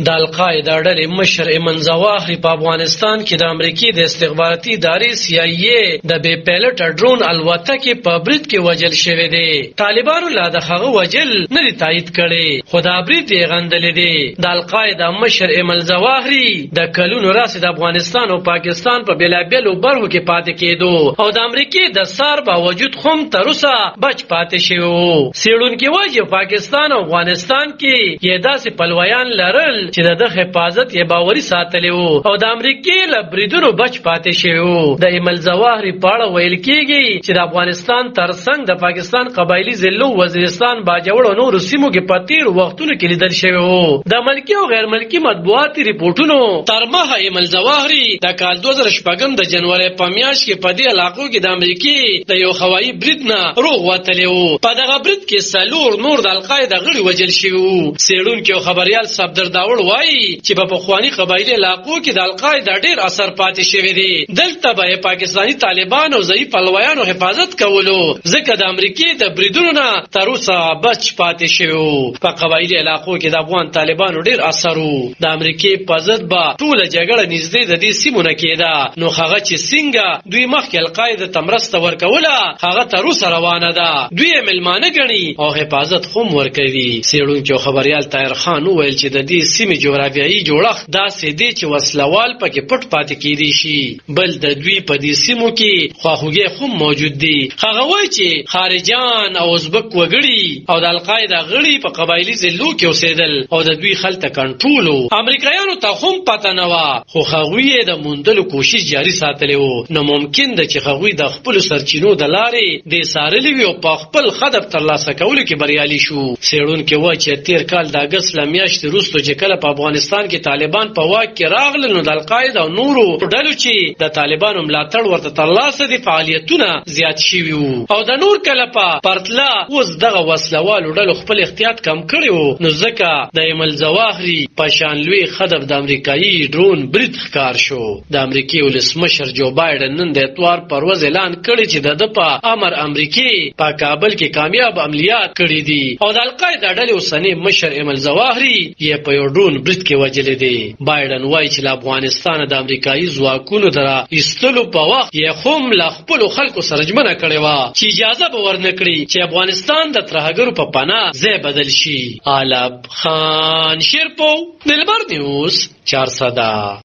د القاعده ډلې مشر ایمن زواهری په افغانستان کې د امریکای د استخباراتي ادارې CIA د بې پیلټ ډرون الوتکې په برید کې وژل شوی دی. طالبانو لا د هغه وژل نه دی تایید کړي، خو دا برید یې غندلی دی. د القاعده مشر ایمن زواهری د کلونو راهیسې د افغانستان او پاکستان په بېلابېلو برخو کې پاتې کېدو او د امریکای د سار باوجود هم تر اوسه بچ پاتې شوی و. څېړونکي وایي چې پاکستان او افغانستان کې یې داسې پلویان لرل چې د حفاظت یې باوري ساتلی و او د امریکای له بریدونو بچ پاتې شوی و. د ایمن زواهری په اړه ویل کېږي چې د افغانستان ترڅنګ د پاکستان قبایلي ضلعو وزیرستان باجوړ او نورو سیمو کې په تېرو وختونو کې لیدل شوی و. د ملکي او غیر ملکي مطبوعاتي ریپورټونو تر مخه ایمن زواهری د کال 2006 د جنوري په میاشت کې په دې علاقو کې د امریکای د یو هوایي برید نه روغ وتلی و. په دغه برید کې څلور نور د القاعده غړي وژل شوي وو. څېړونکي او خبریال صفدر داوړ وایي چې په پخواني قبایلي علاقو کې د القاعده ډېر اثر پاتې شوی دی. دلته به پاکستاني طالبان او ضعیف پلویانو حفاظت کولو، ځکه د امریکای د بریدونو نه تر اوسه بچ پاتې شوی وو. په قبایلي علاقو کې د افغان طالبانو ډېر اثر و. د امریکای په ضد به ټوله جګړه نږدې د دې سیمو نه کېده، نو هغه چې څنګه دوی مخکې القاعده ته مرسته ورکوله هغه تر اوسه روانه ده. دوی یې مېلمانه ګڼي او حفاظت هم ورکوي. څېړونکي او خبریال طاهر خان وویل چې د دې سیمې جغرافیایي جوړښت داسې دی چې وسلوال پکې پټ پاتې کېدی شي. بل د دوی په دې سیمو کې خواخوږي هم موجود دي. هغه وایي چې خارجان او ازبک وګړي او د القاعده غړي په قبایلي ضلعو کې اوسېدل او د دوی خلته کنټرول و. امریکایانو ته هم پته نه وه، خو هغوی یې د موندلو کوشش جاري ساتلی و. نو ممکن ده چې هغوی د خپلو سرچینو د لارې دې څارلي وي او په خپل هدف ترلاسه کولو کې بریالي شو. څېړونکي وایي چې تېر کال د اګست له میاشتې وروسته چې کله په افغانستان کې طالبان په واک کې راغلل، نو د القاعده او نورو ډلو چې د طالبانو ملاتړ ورته ترلاسه دي فعالیتونه زیات شوي وو او د نور کله په پرتله اوس دغه وسلوالو ډلو خپل احتیاط کم کړی و. نو ځکه د ایمن زواهری په شان لوی هدف د امریکایي ډرون برید ښکار شو. د امریکای ولسمشر جو بایډن نن د اتوار پر ورځ اعلان کړی چې د په امر امریکای په کابل کې کامیاب عملیات کړي دي او د القاعده ډلې اوسنی مشر ایمن زواهری یې په یو ډرون برید کې وژلی دی. بایډن وایي چې له افغانستان د امریکایي ځواکونو د راایستلو په وخت یې هم له خپلو خلکو سره ژمنه کړې وه چې اجازه به ورنه کړي چې افغانستان د ترهګرو په پناه ځای بدل شي. عالب خان شیرپو، دلبر نیوز 400.